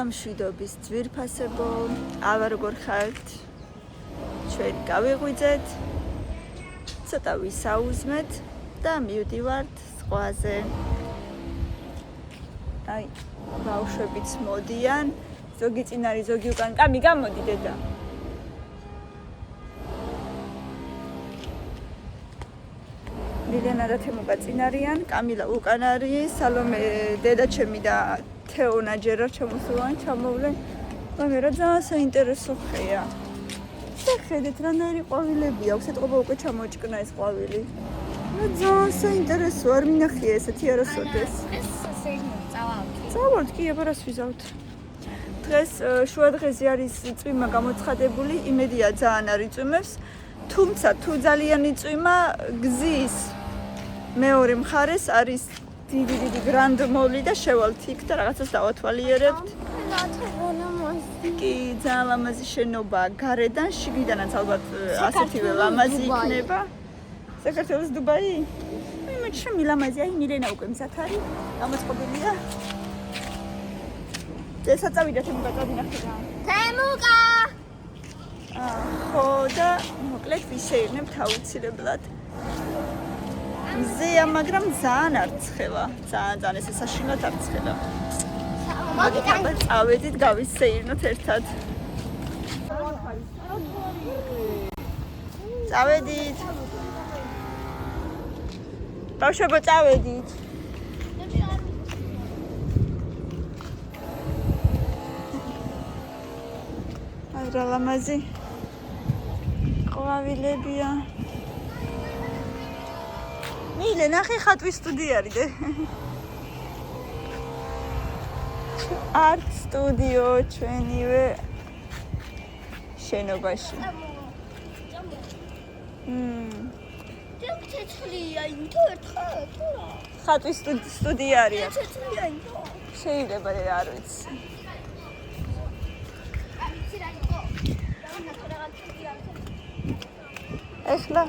მშვიდობის ძვირფასებო, აბა როგორ ხართ? ჩვენ გავიღვიძეთ, ცოტა ვისაუზმეთ და მივდივართ ზღვაზე. აი, ბავშვებიც მოდიან, ზოგი წინ არის, ზოგი უკან. კამი, გამოდი დედა. მილენა და თემუკა წინ არიან, კამილა უკან არის, სალომე დედაჩემი და თეონა ჯერ არ ჩამოსულან, ჩამოვლენ. მაგრამ რა ძალიან საინტერესო ხეა. შეხედეთ, რანაირი ყვავილებია, აქვს ეთყობა უკვე ჩამოჭკნა ეს ყვავილი. რა ძალიან საინტერესო, არ მინახია ესეთი არასოდეს. ეს წავავთ. წავავთ, კი, აბა რას ვიზავთ. დღეს შუადღეზე არის წვიმა გამოცხადებული, იმედია ძალიან არ იწვიმებს, თუმცა თუ ძალიან იწვიმა, გზის მეორე მხარეს არის დიდი გრანდმოლი და შევალთ იქ და რაღაცას დავათვალიერებთ. კი, ძალიან ლამაზი შენობა გარედან, შიგნიდანაც ალბათ ასეთივე ლამაზი იქნება. საქართველოს დუბაი? მე ჩემი ლამაზი, აი მილენა უკვე მზად არის, გამოწყობილია. ესა წავიდა თემუკა წავინახე რა. თემუკა! ხო და მოკლედ ვისეირნებთ აუცილებლად. მზეა, მაგრამ ძალიან არ ცხელა. ძალიან ესე საშინლად არ ცხელა. მოგიტანთ, წავედით, გავისეირნოთ ერთად. წავედით. ბავშვებო, წავედით. აი რა ლამაზი ყვავილებია. მილე, ნახე ხატვის სტუდია არის დე. არტ სტუდიო ჩვენივე შენობაში. ცეცხლია ინთო ერთხელ თუ რა? ხატვის სტუდია არის. ცეცხლია ინთო. შეიძლება არ ვიცი. ეხლა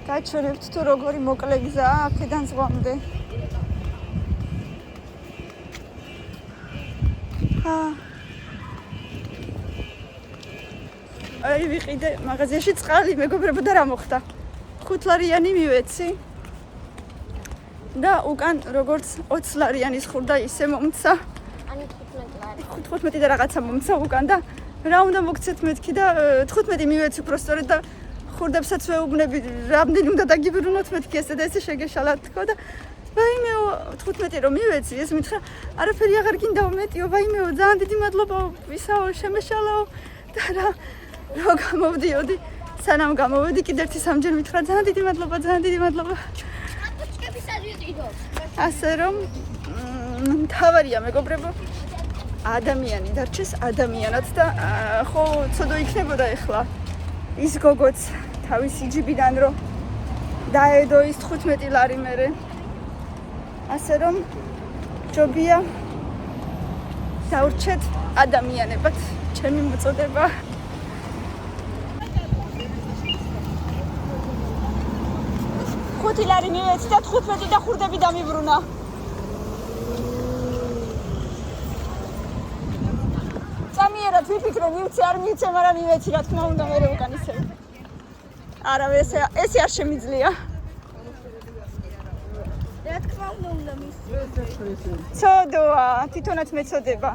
გაჩვენებთ თუ როგორი მოკლე გზაა აქედან ზღვამდე. აი ვიყიდე მაღაზიაში წყალი, მეგობრებო და რა მოხდა? 5 ლარიანი მივეცი და უკან როგორც 20 ლარიანის ხურდა ისე მომცა. ანუ 15 ლარი. 15 და რაღაცა მომცა უკან და რა უნდა მოგცეთ მეთქი და 15 მივეცი უბრალოდ და ხურდებსაც ვეუბნები, რამდენი უნდა დაგიბრუნოთ მეთქი ესე და ესე შეგეშალათ თქო და ვაიმეო 15 რომ მივეცი ეს მითხრა არაფერი აღარ გინდაო მეტიო ვაიმეო ძალიან დიდი მადლობა ვისაო შემეშალაო და რა გამოვდიოდი სანამ გამოვედი კიდევ ერთი სამჯერ მითხრა ძალიან დიდი მადლობა აპოჩკების ადვიტიდო ასე რომ მთავარია მეგობრებო ადამიანი დარჩეს ადამიანად და ხო ცოდო იქნებოდა ეხლა ის გოგოც თავისი ჯიბიდან რომ დაედო ის 15 ლარი მერე ასე რომ ჯობია დავრჩეთ ადამიანებად ჩემი მოწოდება 5 ლარი მივეცი და 15 და ხურდები დამიბრუნა წამიერად ვიფიქრე მივცე არ მივცე მაგრამ მივეცი რა თქმა უნდა მე უკან ისე არა ესე არ შემიძლია რა თქმა უნდა მის ცოდოა თვითონაც მეწოდება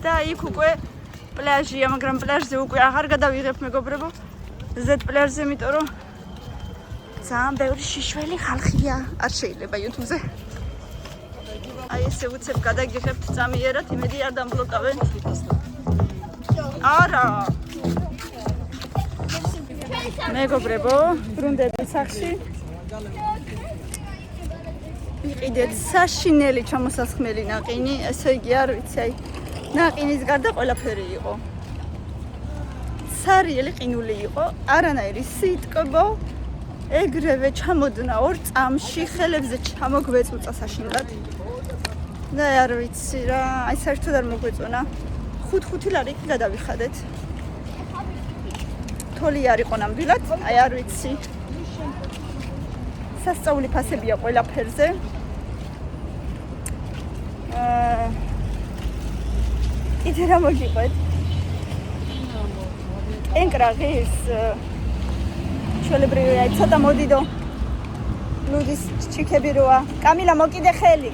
და იქ უკვე პლაჟია, მაგრამ პლაჟზე უკვე აღარ გადავიღებ მეგობრებო. ზედ პლაჟზე, იმიტომ რომ ძალიან ბევრი შიშველი ხალხია. არ შეიძლება YouTube-ზე. აი ესე უცებ გადაგიღებთ წამიერად, იმედი არ დამბლოკავენ. არა. მეგობრებო, ბრუნდებით სახში. ვიყიდეთ საშინელი ჩამოსასხმელი ნაყინი, ესე იგი არ ვიცი, აი ნაყინის გარდა ყველაფერი იყო. სარიელი ყინული იყო, არანაირი სიტკბო, ეგრევე ჩამოდნა 2 წამში, ხელებზე ჩამოგვეწუწა საშინლად. და არ ვიცი რა, აი საერთოდ არ მოგვეწონა. 5 ლარი კი გადავიხადეთ. თოლი არ იყო ნამდვილად, აი არ ვიცი. სასწაული ფასებია ყველაფერზე. კიდე რა მოგიყვეთ? ენკრაღის ჩვეულებრივი აი ცოტა მოდიდო ლუდის ჩიქები როა. კამილა მოკიდე ხელი.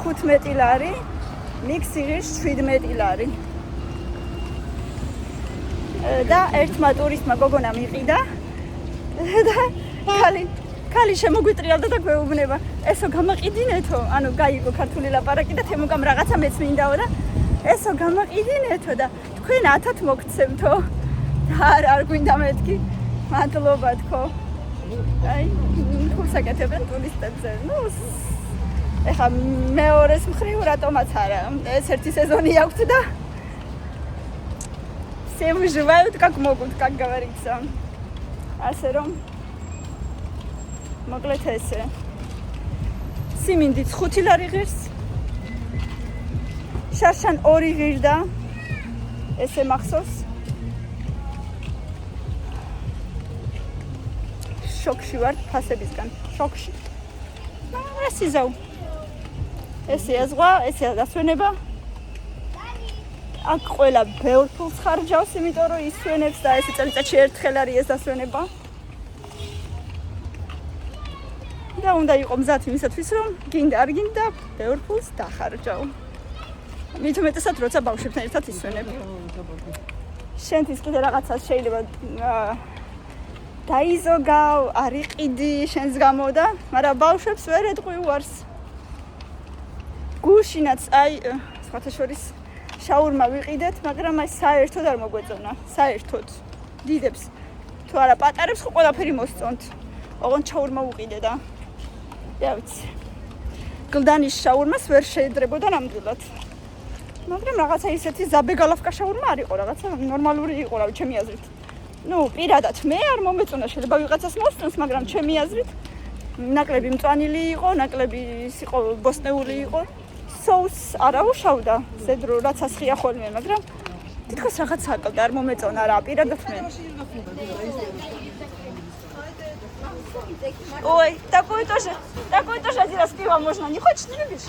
15 ლარი, მიქსირის 17 ლარი. და ერთმა ტურისტმა გოგონა მიყიდა და ქალი შემოგვიტრიალდა და გვეუბნება, ესო გამაყიდინეთო, ანუ გაიგო ქართული ლაპარაკი და თემუკამ რაღაცა მეც მინდაო და ესო გამაყიდინეთო და თქვენ 1000 მოგცემთო და არ გვინდა მეთქი, მადლობა თქო. აი, თულს აკეთებენ ტურისტებზე. ნუ ეხა მეორეს მხრივ რატომაც არა, ეს ერთი სეზონი აქვს და всем выживают как могут, как говорится. ასე რომ მოკლედ ესე. სიმინდიც 5 ლარი ღირს. შარშან 2 ღირდა. ესე მახსოვს. შოქში ვარ ფასებისგან. შოქში. ეს იზავ. ესეა ზღვა, ესეა დასვენება. აქ ყველა ბევრ ფულს ხარჯავს, იმიტომ რომ ისვენებს და ესე წელიწადში ერთხელ არის ეს დასვენება. და უნდა იყო მზად იმისათვის, რომ გინდა არ გინდა, ბევრ ფულს დახარჯავ. მით უმეტესად როცა ბავშვებთან ერთად ისვენებ. შენთვის კიდე რაღაცას შეიძლება დაიზოგავ, არ იყიდი შენს გამო და, მაგრამ ბავშვებს ვერ ეტყვი უარს. გუშინაც აი სხვათა შორის შაურმა ვიყიდეთ, მაგრამ აი საერთოდ არ მოგვეწონა, საერთოდ. დიდებს თუ არა პატარებს ხო ყველაფერი მოსწონთ. ოღონდ შაურმა ვიყიდე და რა ვიცი. გლდანის შაურმას ვერ შეედრებოდა ნამდვილად. მაგრამ რაღაცა ისეთი ზაბეგალავკა შაურმა არ იყო, რაღაცა ნორმალური იყო, რავი, ჩემი აზრით. ნუ პირადად მე არ მომეწონა, შეიძლება ვიღაცას მოსწონს, მაგრამ ჩემი აზრით ნაკლები მწვანილი იყო, ნაკლები იყო ბოსტნეული იყო. соус არა უშავდა, ზედრო რაც ასხია ხოლმე, მაგრამ თითქოს რაღაც აკლდა, არ მომეწონა რა, პირადად მე. Ой, такой тоже один раз пиво можно. Не хочешь, не любишь?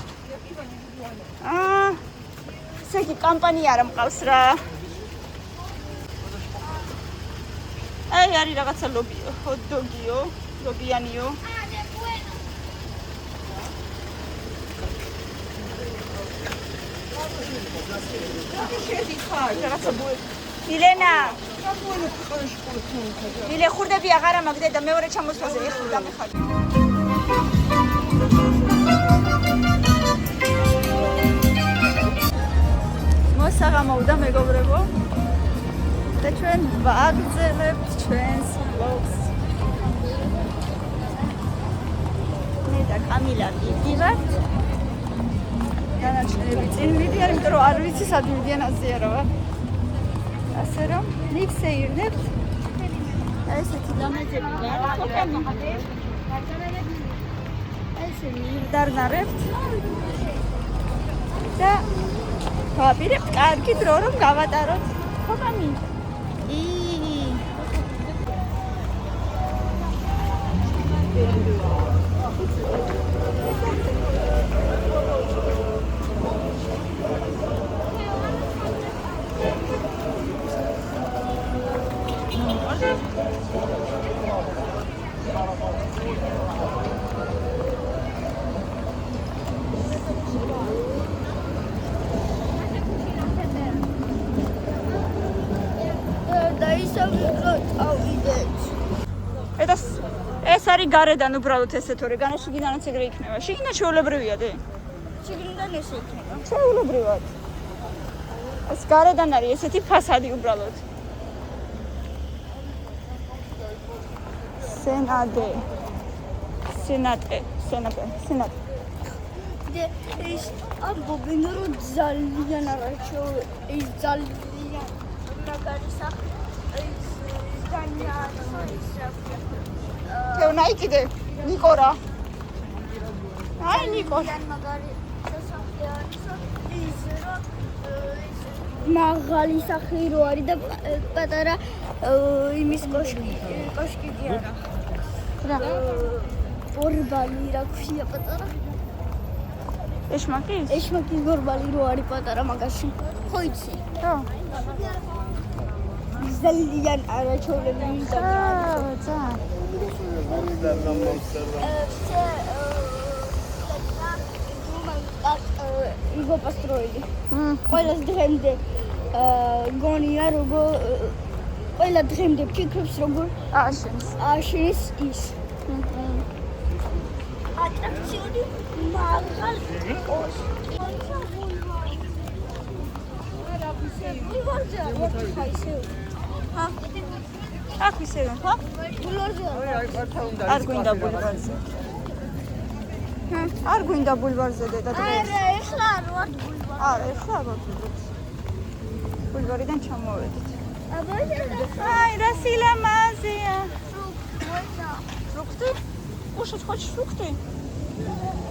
Всякие компании არ მყავს რა. აი არის რაღაცა ლობიო, ჰოთ-დოგიო, ლობიანიო. მილენა მილე ხურდები აღარა მაგდე და მეორე ჩამოსვლაზე ეხურდა მეხარი მოსაღამოვდა მეგობრებო და ჩვენ ვაგრძელებთ ჩვენს ვლოგს მე და კამილა ვიდივართ განაჩნები წინ ვიდიან, იმიტომ რომ არ ვიცი სად მიდიან აზიარავა. ასე რომ მივსეირნებთ. ესეთი დამეძები გარ. ესე მივდარნარებთ. და ვაპირებთ კარგი დრო რომ გავატაროთ. ხო კამი? ეს არის გარედან უბრალოდ ესე თორე განაშიგინანაც ეგრე იქნება. შიგნით ჩვეულებრივია დე. შიგნიდან ესე იქნება. ჩვეულებრივად. ეს გარედან არის ესეთი ფასადი უბრალოდ. სენადე. სენატე. და ეს ამბობენ რომ ძალიან არაჩო ის ძალიან მაგარისა ის განია თეუნაიკიდე ნიკორა აი ნიკო მაგარი სასახლე არის ის რომ მაღალი სახლი რო არის და პატარა იმის კოშკი არა რა ბორბალი რა ქვია პატარა ეშმაკის ბორბალი რო არის პატარა მაგაში ხო იცი რა ძალიან არაჩვეულებრივი მინდა ცა იგო პასტროილი ყველას დღემდე გონია როგორ ყველა დღემდე ფიქრობს როგორ აშენის ის ატრაქციონი მაღალ კოშკი აქ ისევ ხო? არ გვინდა ბულვარზე. არ გვინდა ბულვარზე დედა დღეს. არა, ეხლა არ ვარ ბულვარზე. არა, ეხლა არ ვარ ბულვარზე. ბულვარიდან ჩამოვედით. აი, რა სილამაზეა. Фрукты? Кушать хочешь фрукты?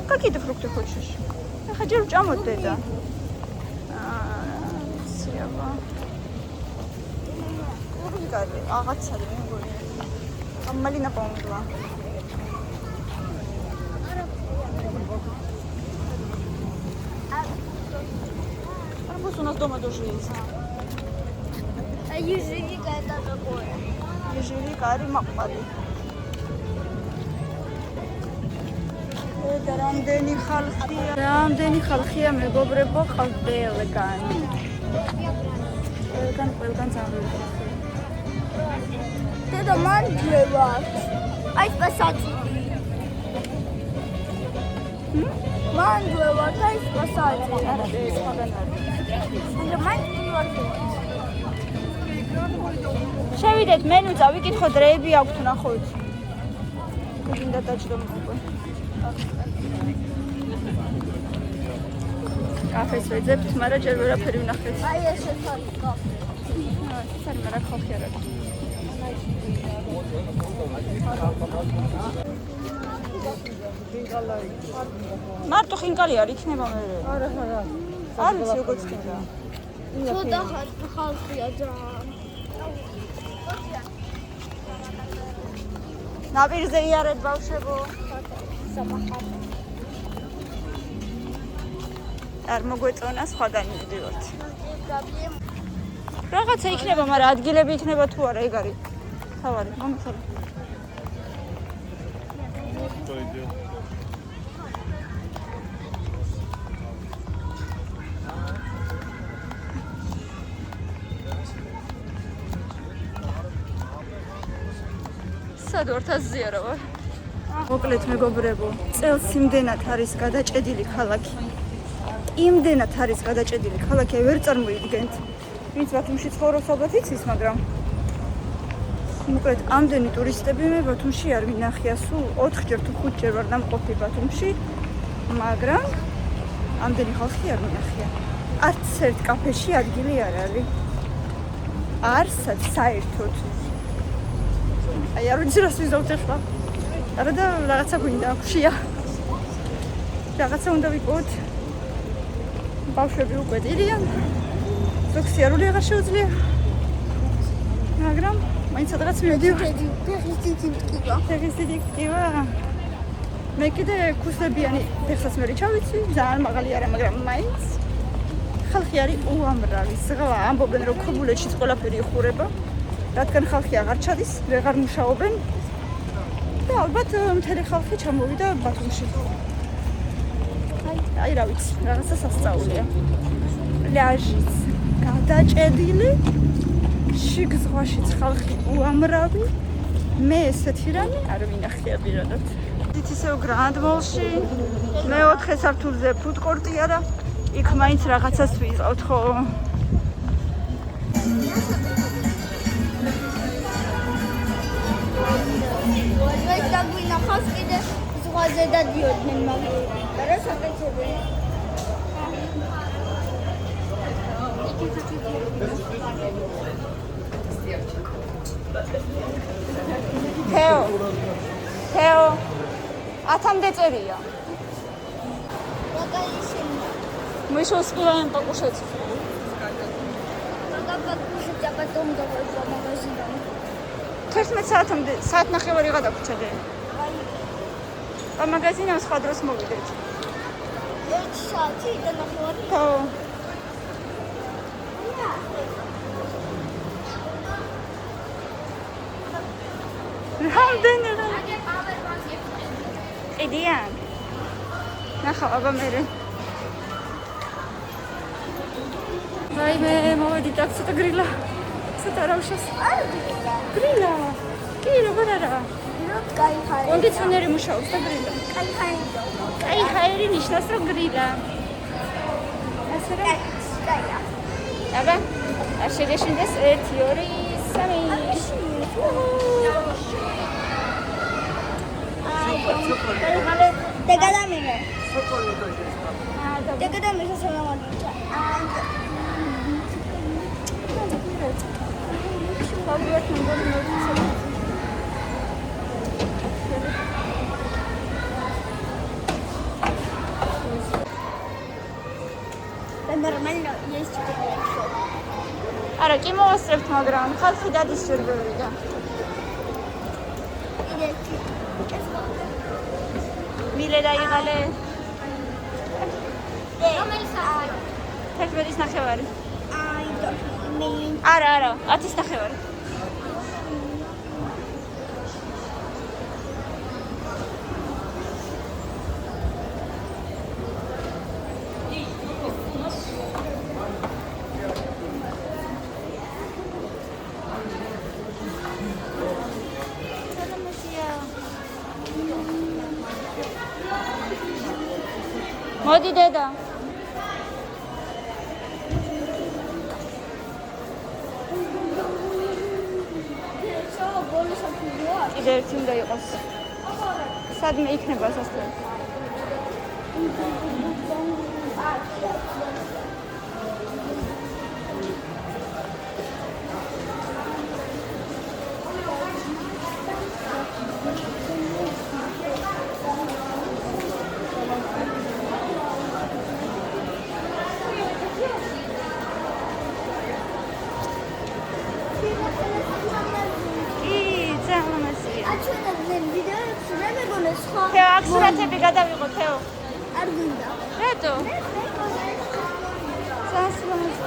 Какие ты фрукты хочешь? Я хочу чамот деда. Сева. Агатса მე მგონი. ამალინა პონდვა. Арбуз у нас дома тоже есть. А ежевика это какое? Ежевика არის მაყпаდი. და რამდენი ხალხია მეგობრებო ყავს ყველგან. ყველგან წავიდა. Деда мандвеват. Ай спасати. Мандвеват, ай спасати. არა, ეს მაგან არის. Деда мандвеват. შევიდეთ მენუ წავიკითხო დრეები აქვთ ნახოთ. გინდა დაჭდომ უკვე. კაფეს ვეძებთ, მაგრამ ჯერ ვერაფერი ვნახეთ. Ай ეს არის კაფე. სარი მაგრამ ხალხი არ არის. მარტო ხინკალი არ იქნება მე. არა. არ ვიცი როგორ ხინდა. ცოტა ხალხია ძალიან. ნაპირზე იარეთ ბავშვებო. არ მოგვეწონა სხვაგან მივდივართ. რაღაცა იქნება, მაგრამ ადგილები იქნება თუ არა, ეგ არის. თავარი, მომხდარა. სად ვართ აზია რა ვარ? მოკლედ მეგობრებო, წელს იმდენად არის გადაჭედილი ქალაქი. იმდენად არის გადაჭედილი ქალაქი, ვერ წარმოიდგენთ. ვინც ბათუმში ცხოვრობს ალბათ იცის, მაგრამ მოკლედ ამდენი ტურისტები მე ბათუმში არ ვინახია, სულ 4-ჯერ თუ 5-ჯერ ვარ დამყოფი ბათუმში, მაგრამ ამდენი ხალხი არ ვინახია. არც ერთ კაფეში ადგილი არ არის. არსად საერთოდ. აი არ ვიცი რას ვიზავთ ახლა. არა და რაღაცა გვინდა ხშია. რაღაცა უნდა ვიყოთ. ბავშვები უკვე დირიან. ზოგსიარული აღარ შეუძლია. მაგრამ მაინც სადღაც მივდივარ. ფეხის დიდი ტკივა. მე კიდე ქუსლებიანი ფეხსაც მე ჩავიცი, ძალიან მაღალი არა, მაგრამ მაინც ხალხი არის უამრავი. ზღვა ამბობენ რომ ქობულეთშიც ყველაფერი იხურება. რადგან ხალხი აღარ ჩადის, ვეღარ მუშაობენ. და ალბათ მთელი ხალხი ჩამოვიდა ბათუმში. აი რა ვიცი, რაღაცა სასწაულია. პლაჟიც გადაჭედილი, შიგ ზღვაშიც ხალხი უამრავი. მე ესეთი რამე არ ვინახია პირადად. ისევ გრანდ მოლში, მე-4 სართულზე ფუდკორტია და იქ მაინც რაღაცას ვიყავთ ხო? ვაჟ დაგვინახავს კიდე ზღვაზე დადიოდნენ, მაგრამ რა საკეთებენ? თეო 10-მდე წერია. Мы еще успеваем покушать. Თერთმეტ საათ ნახევარი გადაგვრჩები. Ამ მაგაზინს სხვა დროს მოვიდეთ. 1 საათი და ნახევარი. ხო. რამდენი რა? ედიან. ნახავ აბა მერე. ვაიმე, მოვედით აქ ცოტა გრილა. ცოტა რავშას. გრილა. კი, როგორ არა? კაი ხარი. კონდიციონერი მუშაობს და გრილა. კაი ხარი. კაი ხარი ნიშნავს რომ გრილა. ასე რა? კაია. აბა, არ შეგეშინდეს 1 2 3. დაგადამიღე. სოკოლოდოჟე. დაგადამიღე სალამადიცა. Павлёт на году научился. Да нормально есть хорошо. Ара, კი მოვასწრებთ, მაგრამ ხალხი დადის ჯერბევრი და. идете. მილე დაიღალე. რომელი საათი? 11-ის ნახევარი. აი და მე არა, 10-ის ნახევარი. მოდი დედა. კიდე ერთი უნდა იყოს. სადმე იქნება სასწრაფო. თეო, აქ სურათები გადავიღო, თეო. არ გინდა. რატო? სასმელს.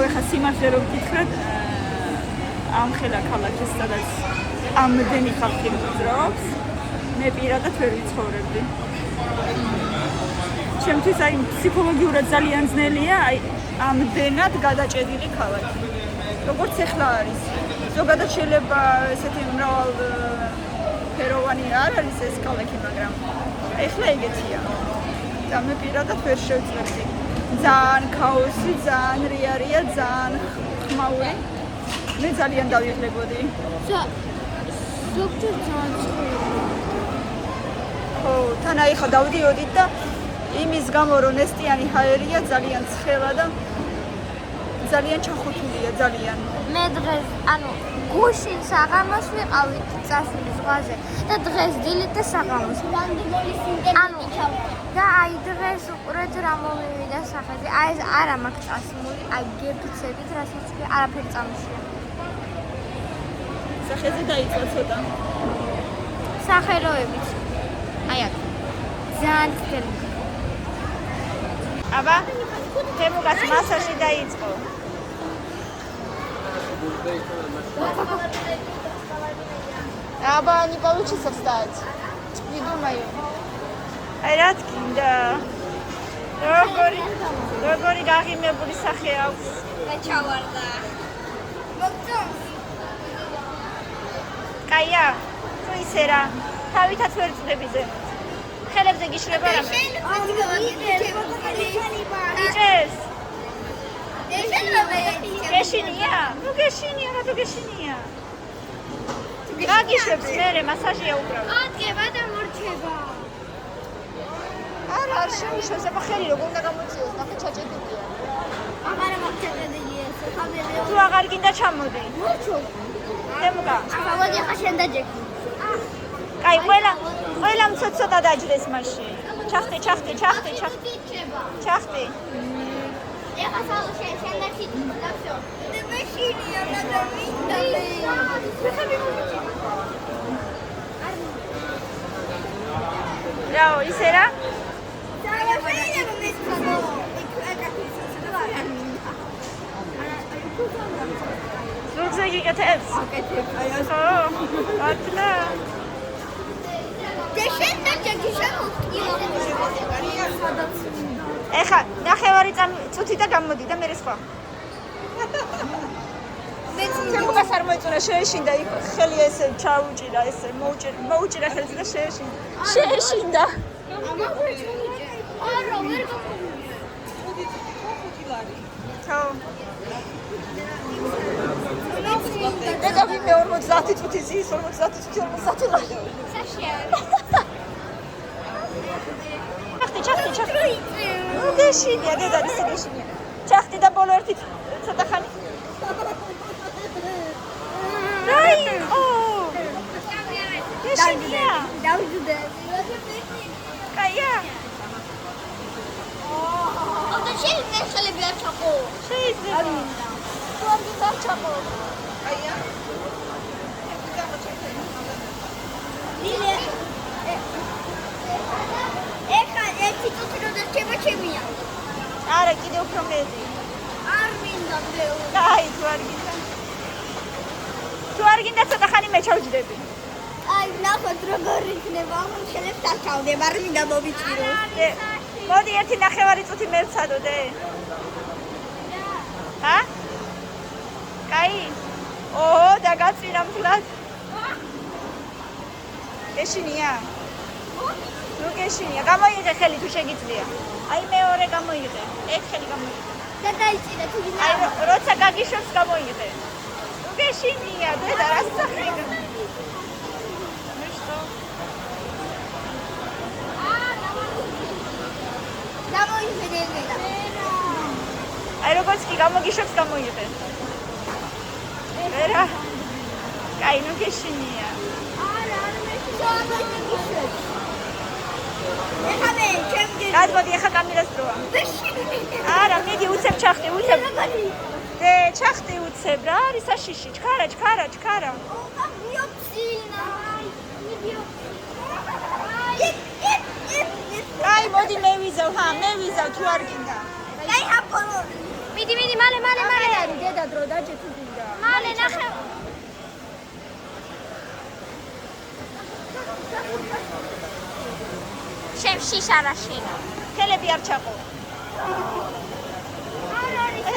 ახლა სიმართლე რომ გითხრათ, ამ ხელა ქალაქის სადაც ამდენი ხალხი მოძრაობს, მე პირადად ვერ ვიცხოვრებდი. ჩემთვის აი ფსიქოლოგიურად ძალიან ძნელია აი ამდენად გადაჭედილი ქალაქი. როგორც ახლა არის. ზოგადად შეიძლება ესეთი მრავალფეროვანი არ არის ეს ქალაქი, მაგრამ ახლა ეგეთია. და მე პირადად ვერ შევძლებდი. ძალიან ქაოსი, ძალიან რიარია, ძალიან ხმაური. მე ძალიან დავიღლებოდი. ზოგჯერ ძალიან ცხოველია. ხო, თან აი ხა დავდიოდით და იმის გამო რომ ნესტიანი ჰაერია ძალიან ცხელა და ძალიან ჩახუთულია, ძალიან. მე დღეს, ანუ გუშინ საღამოს ვიყავით წასული ზღვაზე და დღეს დილით და საღამოს. ლანდგოლის ინტერნეტი ჩავყო. და აი დღეს უყურეთ რა მომივიდა სახეზე. აი ეს არა მაქვს წასმული, აი გებიცებით რასაც კი არაფერი წამოშია. სახეზე დაიწყო ცოტა. სახელოებით. აი აქ. ძალიან თელი. აბა, თემუგას მასაჟი დაიწყო. აბა, не получится встать. Не думаю. აი რა თქინდა. როგორი გაღიმებული სახე აქვს. გაჩავარდა. მოგწონს. კაია, თუ ისე რა, თავითაც ვერ წდები ზემოთ. ხელებზე გიშლება რამე. იჭერს. გეშინია? ნუ გეშინია, რა თუ გეშინია? გაგიშვებს მერე მასაჟია უბრალოდ. ადგება და მორჩება. არა, არ შეუშვებს, აბა ხელი როგორ უნდა გამოიწიოს, ნახე ჩაჭედილია. აღარა მაგჩადადია, ხაბელე. თუ აღარ გინდა ჩამოდი. მორჩო. დემგა. ახლა ხა შენ დაჯექი. კაი, ყველა ცოტა დაჯდეს მაშინ. ჩახტი. ჩახტი. ეხა სალო შენ და ხით და всё. და მეშინია და მინდა. რაო, ისე რა? რუგზაკი გეთებს? აკეთებ, აი ეს ხო, აკლა. ეხა, ნახევარი წუთი და გამოდი და მერე სხვა. ჩემს არ მოიწონა შეეშინდა იქ ხელი ესე ჩაუჭირა ესე მოუჭირა ხელს და შეეშინდა. არა, ვერ ხო. და ვიმე 50 წუთი ზის 50 წუთი 50 წუთი. ჩახტი. გეშინია დედა ისეგეშინია. ჩახტი და ბოლო ერთი ცოტა ხანი. რაი? გეშინია. დავიძე. კაია. და შეიძლება ხელები არ ჩაყო. შეიძლება. თუ არ გინდა ჩაყო. აია. ეხა ერთი წუთი რო დარჩება ჩემია. არა, კიდე უფრო მეტი. არ მინდა მეო. კაი, თუ არ გინდა ცოტა ხანი მე ჩავჯდები. აი, ნახოთ როგორ იქნება, ხელებს არ ჩავდებ, არ მინდა მოვიჭირო. მოდი ერთი ნახევარი წუთი მე ვცადოდე. ჰა? კაი. ოჰო, დაგაწინა მთლად. გეშინია? ნუ გეშინია. გამოიღე ხელი თუ შეგიძლია. აი მეორე გამოიღე. ეგ ხელი გამოიღე. და დაიჭირე თუ გინდა. აი როცა გაგიშვებს გამოიღე. ნუ გეშინია, დედა რა სახება. აი როგორც კი გამოგიშვებს გამოიღე. ვერა. კაი, ნუ გეშინია. გადმოდი, ეხა კამერას დროა. არა, მიდი უცებ ჩახტი, უცებ. ჩახტი უცებ რა, არის საშიში, ჩქარა. კაი, მოდი მე ვიზავ, თუ არ გინდა. მიდი, მალე. არის დედა დრო დაჯე თუ გინდა. მალე ნახე. შენ შიშა რა შენა. ხელები არ ჩაყო.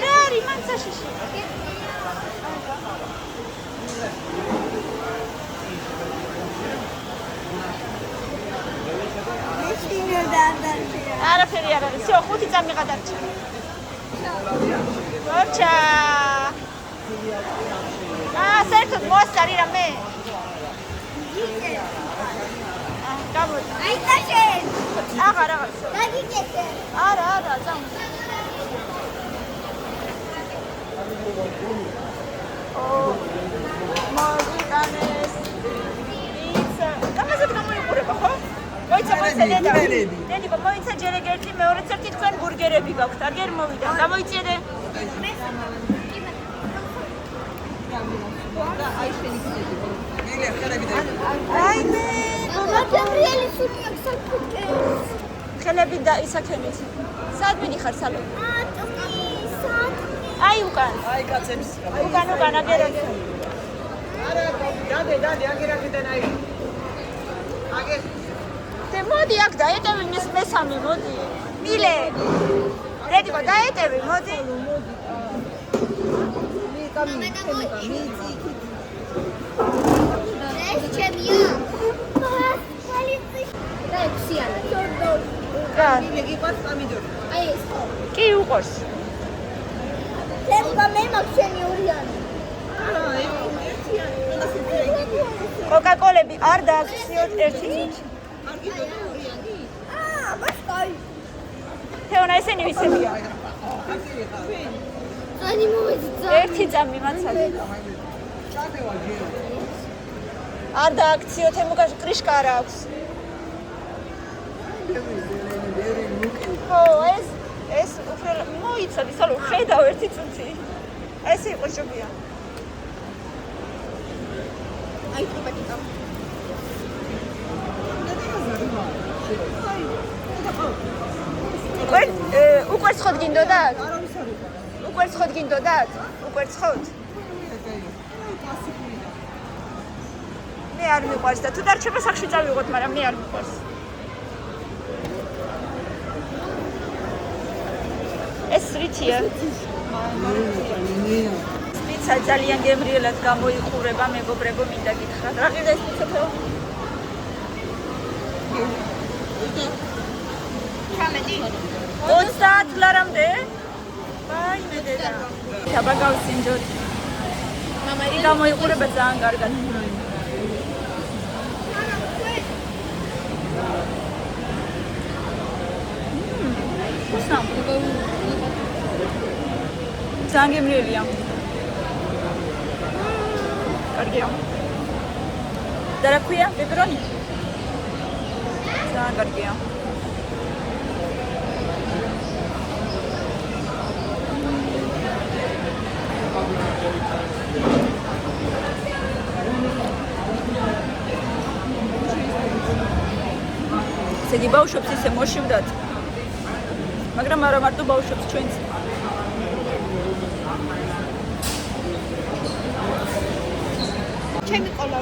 რა არის მან საშიში? არაფერი არ არის. всё, 5 წამი გადარჩა. გორჩა. საერთოდ მოასწარი რამე? გამოდი. აი და შენ. აღარ. დაგიკეთე. არა, წამ. მაგიტანეს. იცა. გამაზეთ გამოიყურება, ხო? მოიცა დედა. დედი, მოიცა ჯერე ერთი მეორე წერთი თქვენ ბურგერები გაქვთ. აგერ მოვიდა. გამოიწიე. აი შენი ხელი. მიგე ხელები და. აი მე. გაბრიელი სულია საქმე. ხელები და ისაქენით. სად მინიხარ სალო? აი უკან. აი კაცებს. უკან აგერ. არა, დადე აგერაკიდან აი. აგერ. და მოდი აქ დაეტევი მესამე, მოდი. მილე. რედიკო დაეტევი, მოდი. ეს ჩემია. და ექსიანა. რა? მიგიყვარს პომიდორი. აი ეს. კი უყურს. ჩემ გამემაქვს შენი ორიანი. არა, ერთიანი. კოკაკოლები არ დააქციოთ ერთი წუთი. თეონა ესენი ვისებია? ერთი წამი მაცალე. არ დააქციოთ ემუკაში კრიშკა არ აქვს. ხო, ეს უფრო მოიცადი, სალო ხედავ ერთი წუთი. ეს იყო შუბია. აი ტოპეტიკა. უკვე ცხოდ გინდოდათ? უკვე ცხოდ გინდოდათ? უკვე ცხოდ? მე არ მიყვარს და თუ დარჩება სახში წავიღოთ, მაგრამ მე არ მიყვარს. ეს რითია? პიცა ძალიან გემრიელად გამოიყურება, მეგობრებო, მინდა გითხრათ. რა ყიდა ეს პიცა თო? 30 ლარამდე? ვაი მე დედა. საბაგავს ინჯოთ. მამაი გამოიყურება ძალიან კარგად. ძალიან გემრიელია. კარგია. და რა ქვია? პეპერონი? ძალიან კარგია. ესეთი ბავშვებს ისე მოშივდათ. მაგრამ არა მარტო ბავშვებს, ჩვენც. ჩემი ყოლა.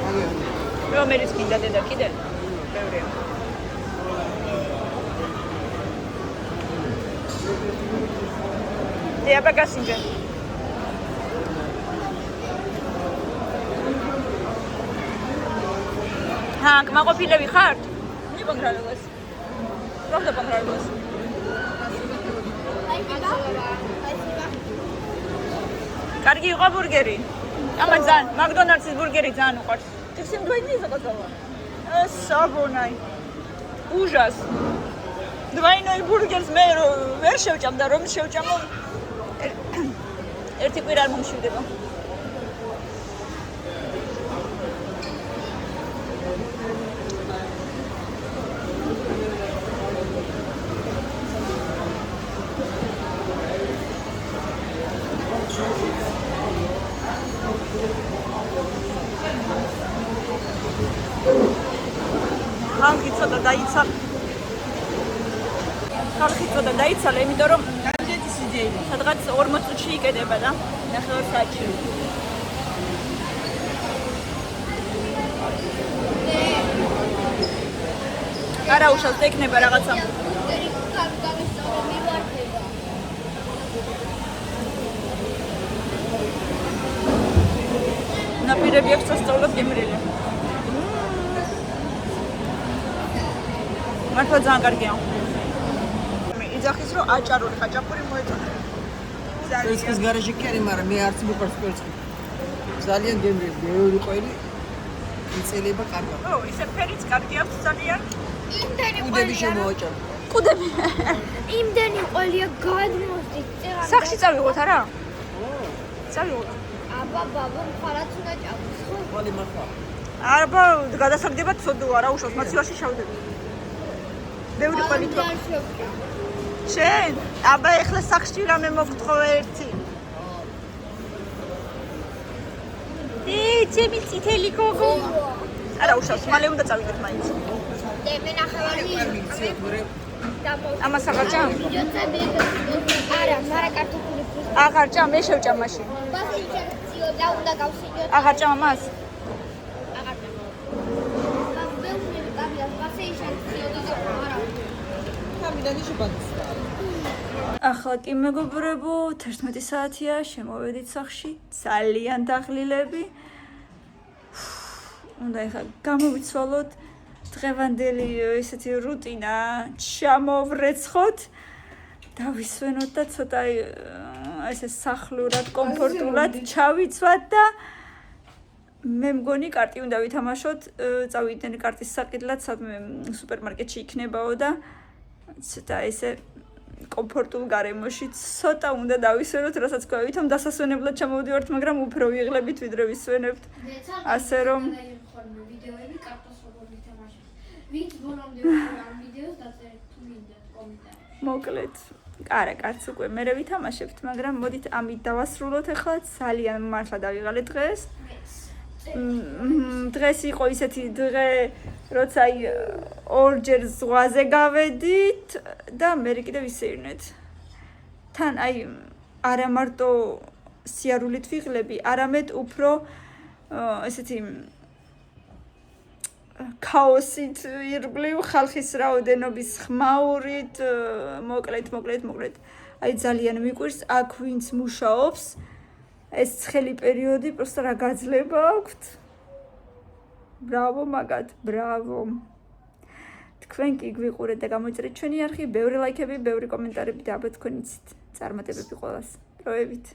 რომელიც გინდა დედა კიდე? ბევრია. დია ბაგასინჯე. ჰა, კმაყოფილები ხართ? პონგრალოს. Правда понравилось? კარგი იყო ბურგერი. ამან ძალიან მაკდონალდსის ბურგერი ძალიან უყვარს. Ты всем двойные заказала? Сабонай. Ужас. Двойной бургерს მე ვერ შევჭამ და რომ შევჭამო ერთი კვირა არ მომშვიდება. ხალხი ცოტა დაიცალა, იმიტომ რომ სადღაც 40 წუთში იკედება და ნახევარ საათში. არა უშავს ეკნება რაღაცა. ნაპირები აქვს სასწაულად გემრიელი. მართლა ძალიან კარგია. იძახის რომ აჭარული ხაჭაპური მოეწონა. ეს გარეშე კი არის, მაგრამ მე არც მიყვარს კვერცხი. ძალიან გემრიელი, ბევრი ყველი იწელება კარგად. ო, ისე ფერიც კარგი აქვს ძალიან. იმდენი კუდები შემოვაჭარ. კუდები. იმდენი ყველია გადმოსდით. სახში წავიღოთ არა? წავიღოთ. აბა ბაბა მხარად უნდა ჭამოს. ყველი მართლა. აბა გადასაგდება ცოდო არა უშავს მაცივარში შავდები. ბევრი ყველი თქო. შენ, აბა ეხლა სახში რამე მოგთხოვ ერთი. ჩემი წითელი გოგო. არა უშავს, მალე უნდა წავიდეთ მაინც. მე ნახევარი ამას აღარ ჭამ? არა, მარა კარტოფილი ფრის. აღარ ჭამ, მე შევჭამ მაშინ. ბასიჭერციო და უნდა გავსიჯოთ. აღარ ჭამ ამას? აღარ ჭამ. მე უნდა გავიას ბასიჭერციო და არა. სამიდან შუბანს. ახლა კი მეგობრებო, 11 საათია, შემოვედით სახში, ძალიან დაღლილები. უნდა ეხლა გამოვიცვალოთ დღევანდელი ესეთი რუტინა, ჩამოვრეცხოთ, დავისვენოთ და ცოტა ესე სახლურად, კომფორტულად ჩავიცვათ და მე მგონი კარტი უნდა ვითამაშოთ, წავიდნენ კარტის საყიდლად, სადმე სუპერმარკეტში იქნებაო და ცოტა ესე კომფორტულ გარემოში ცოტა უნდა დავისვენოთ, რასაც გვავითომ დასასვენებლად ჩამოვდივართ, მაგრამ უფრო ვიღლებით ვიდრე ვისვენებთ. ასე რომ ვიდეოები კარტას როგორ ვითამაშოთ. ვინც ბოლომდე უყურა ამ ვიდეოს დაწერეთ თუ მინდათ კომენტარებში. მოკლედ, არა, კარტს უკვე მერე ვითამაშებთ, მაგრამ მოდით ამით დავასრულოთ ახლა, ძალიან მართლა დავიღალეთ დღეს. დღეს იყო ისეთი დღე, როცა ორჯერ ზღვაზე გავედით და მე კიდევ ვისეირნეთ. თან აი არა მარტო სიარულით ვიღლები, არამედ უფრო ესეთი ქაოსით ირგვლივ ხალხის რაოდენობის ხმაურით, მოკლედ. აი ძალიან მიყვირს აქ ვინც მუშაობს. ეს ცხელი პერიოდი პროსტა რა გაძლება აქვთ. ბრავო მაგათ, ბრავო. თქვენ კი გვიყურეთ და გამოიწერეთ ჩვენი არხი, ბევრი ლაიქები, ბევრი კომენტარები და აბა თქვენ იცით წარმატებები ყველას. დროებით.